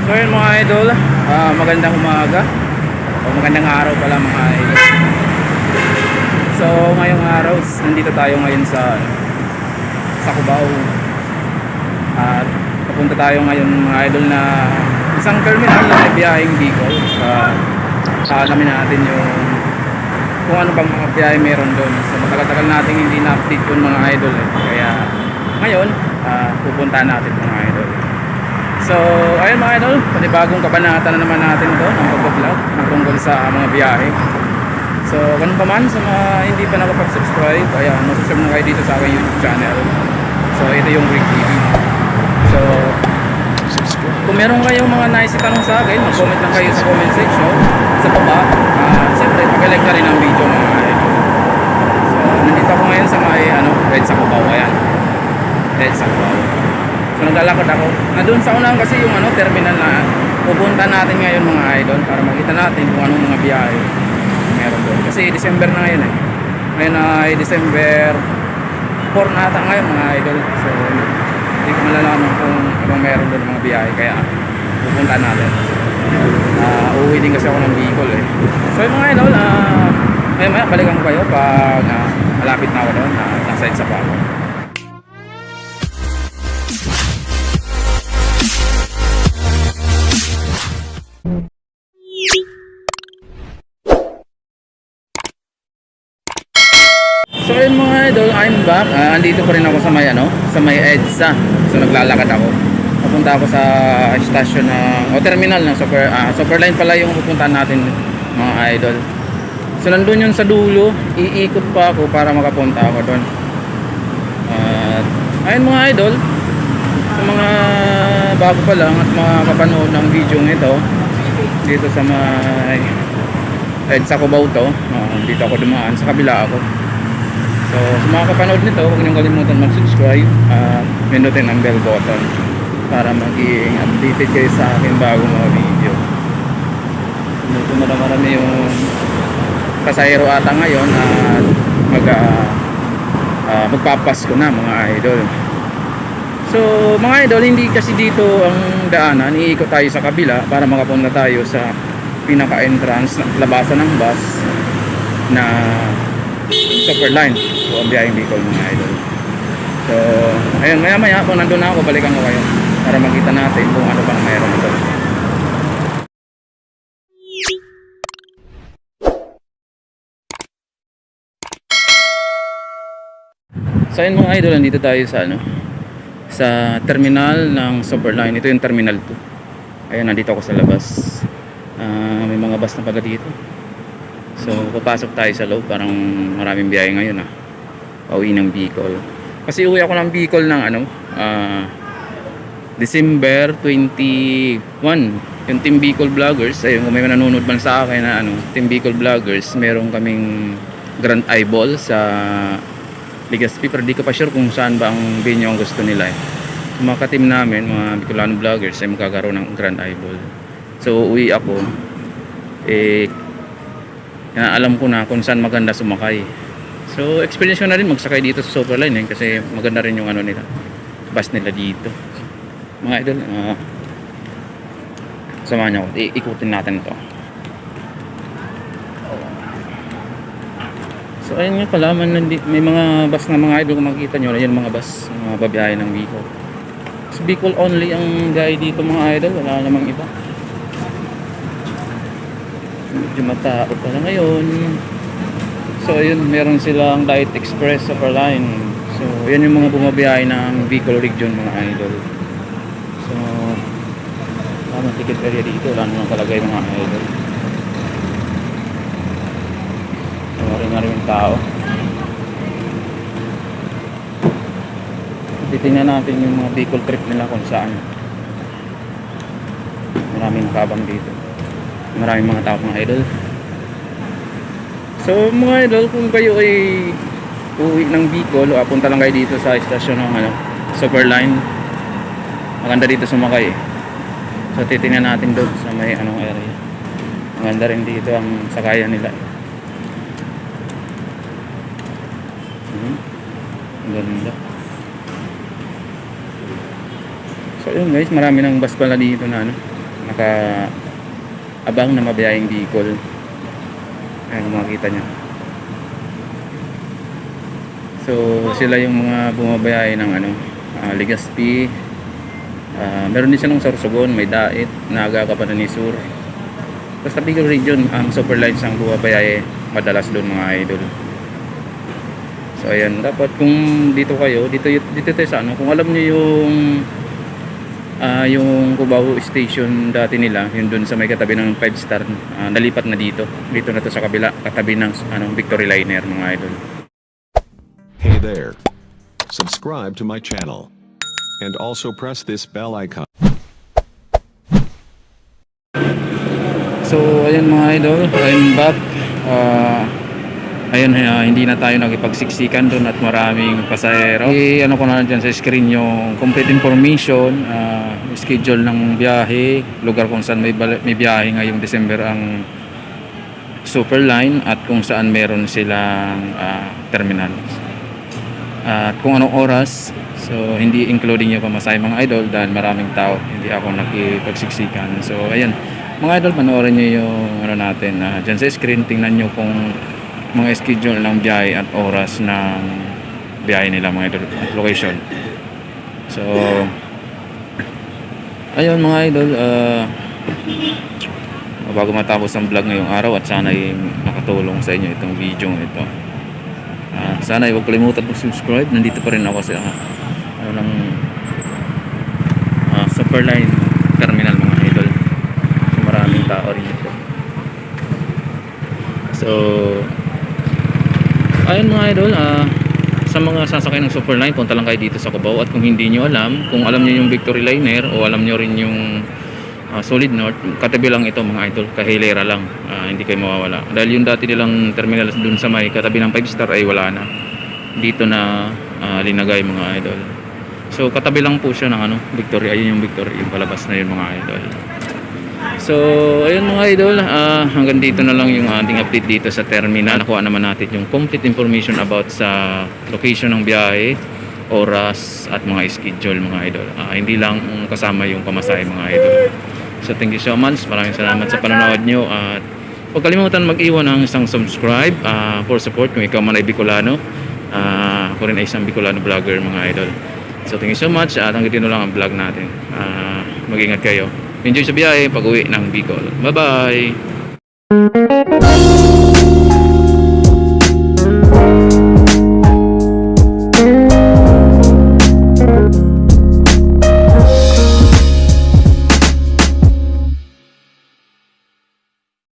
So yun mga idol, magandang umaga o magandang araw pala mga idol. So ngayong araw, nandito tayo ngayon sa Cubao. At papunta tayo ngayon mga idol na isang terminal na may biyaheng Bicol. Alamin natin yung kung ano bang mga biyahe meron doon. So matagal-tagal natin hindi na-update yun mga idol Kaya ngayon, pupuntahan natin mga idol. So ayun mga idol, panibagong kabanata na naman natin ito ng pag-vlog ng tungkol sa mga biyahe. So ganun pa man sa mga hindi pa nakapag-subscribe, ayan, masusubscribe na kayo dito sa aking YouTube channel. So ito yung Rick TV. So kung meron kayong mga nice itanong sa akin, mag-comment lang kayo sa comment section sa baba. Siyempre pag-like na rin ang video mga idol. So nandito ako ngayon sa may Red sa Cubao. Ayan, Red sa Cubao. So naglalakad ako. Nandun sa unahan kasi yung terminal na pupunta natin ngayon mga idol para makita natin kung anong mga biyahe meron doon. Kasi December na ngayon Ngayon ay December 4 na ata ngayon mga idol. So hindi ko malalaman kung anong meron doon mga biyahe. Kaya pupunta natin. Uuwi din kasi ako ng Bicol So yung mga idol, maya balikan ko kayo pag malapit na ako doon. Nasa EDSA pa ako. So yun mga idol, I'm back. Andito pa rin ako sa may EDSA. So naglalakad ako. Papunta ako sa station o terminal ng Superline pala yung pupuntahan natin mga idol. So nandun yun sa dulo, iikot pa ako para makapunta ako doon. Ayun mga idol, sa mga bago pa lang at mga kapanood ng video ito dito sa may EDSA Cubao to, dito ako dumaan, sa kabila ako. So sa mga kapanood nito, huwag niyong kalimutan mag-subscribe at pindutin ang bell button para maging updated kayo sa aking bagong mga video. Dito na marami yung pasahero ata ngayon at magpapasko na mga idol. So mga idol, hindi kasi dito ang daanan, iikot tayo sa kabila para makapunta tayo sa pinaka-entrance na labasan ng bus na Superline o ang biyaheng Bicol mga idol. So ayun, maya maya kung nandun na ako, balikan ko kayo para makita natin kung ano bang mayroon ito. So ayun mga idol, nandito tayo sa terminal ng Superline. Ito yung terminal 2. Ayun, nandito ako sa labas. May mga bus na pala dito. So papasok tayo sa loob. Parang maraming biyahe ngayon pauwi ng Bicol. Kasi uwi ako ng Bicol ng December 21. Yung Team Bicol Vloggers, ayun, kung may nanonood man sa akin na Team Bicol Vloggers, meron kaming Grand Eyeball sa Legazpi, pero di ko pa sure kung saan ba ang venue ang gusto nila Mga ka-team namin, mga Bicolano Vloggers, ay magkakaroon ng Grand Eyeball. So uwi ako, alam ko na kung saan maganda sumakay. So experience ko na rin magsakay dito sa Superline kasi maganda rin yung nila, bus nila dito mga idol. Samahan niyo ako, ikutin natin ito. So ayun nga pala, may mga bus na mga idol, kung makikita nyo, ayun mga bus, mga babiyahe ng Bicol. So Bicol only ang gaya dito mga idol, wala namang iba. Medyo matao pala ngayon. So ayun, meron silang Light Express Superline. So yan yung mga bumabiyahe ng Bicol region mga idol. So tamang ticket area dito, wala namang kalagay mga idol. Maraming tao. Titingnan natin yung mga Bicol trip nila kung saan. Maraming kabang dito. Maraming mga tao mga idol. So mga idol, kung kayo ay uuwi ng Bicol o punta lang kayo dito sa istasyon ng Superline, maganda dito sumakay So titingnan natin doon sa may area. Maganda rin dito ang sakayan nila. Ganda. So yun guys, marami ng bus pala dito na abang na mabiyahing Bicol. Ayan, makikita nyo. So sila yung mga bumabiyahe ng Legazpi. Meron din silang Sorsogon, may Dait, Naga, Capitan-Sur. Basta Bicol region, ang Superlines ang bumabiyahe madalas doon mga idol. So ayan, dapat kung dito kayo, dito tayo sa kung alam niyo yung Cubao Station dati nila, yun doon sa may katabi ng 5 star, nalipat na dito na to sa kabila, katabi ng Victory Liner mga idol. Hey there. Subscribe to my channel. And also press this bell icon. So ayan mga idol, I'm back. Ayun, hindi na tayo nakipagsiksikan doon at maraming pasahero. Ano ko na dyan sa screen yung complete information, schedule ng biyahe, lugar kung saan may biyahe ngayong December ang Superline at kung saan meron silang terminal. At kung anong oras, so hindi including yung pamasahe mga idol dahil maraming tao, hindi ako nakipagsiksikan. So ayan, mga idol, panoorin nyo yung natin dyan sa screen, tingnan nyo kung mga schedule ng biyahe at oras ng biyahe nila mga idol at location. So ayun mga idol, bago matapos ang vlog ngayong araw at sana ay nakatulong sa inyo itong video ito. Sana ay huwag kalimutan mag-subscribe. Nandito pa rin ako sa Superline Terminal mga idol. So maraming tao rin ito. So ayun mga idol, sa mga sasakay ng Superline, punta lang kayo dito sa Cubao. At kung hindi nyo alam, kung alam nyo yung Victory Liner o alam nyo rin yung Solid North, katabi lang ito mga idol, kahilera lang, hindi kayo mawawala. Dahil yung dati nilang terminal dun sa may katabi ng 5 star ay wala na. Dito na linagay mga idol. So katabi lang po siya ng Victory, ayun yung Victory, yung palabas na yun mga idol. So ayun mga idol, hanggang dito na lang yung ating update dito sa terminal. Nakuha naman natin yung complete information about sa location ng biyahe, oras at mga schedule mga idol. Hindi lang kasama yung pamasahe mga idol. So thank you so much, maraming salamat sa panonood nyo at huwag kalimutan mag-iwan ng isang subscribe for support kung ikaw man ay Bicolano. Ako rin ay isang Bicolano vlogger mga idol. So thank you so much at hanggang dito lang ang vlog natin. Mag-ingat kayo. Enjoy sa biyahe pag uwi ng Bicol. Bye bye!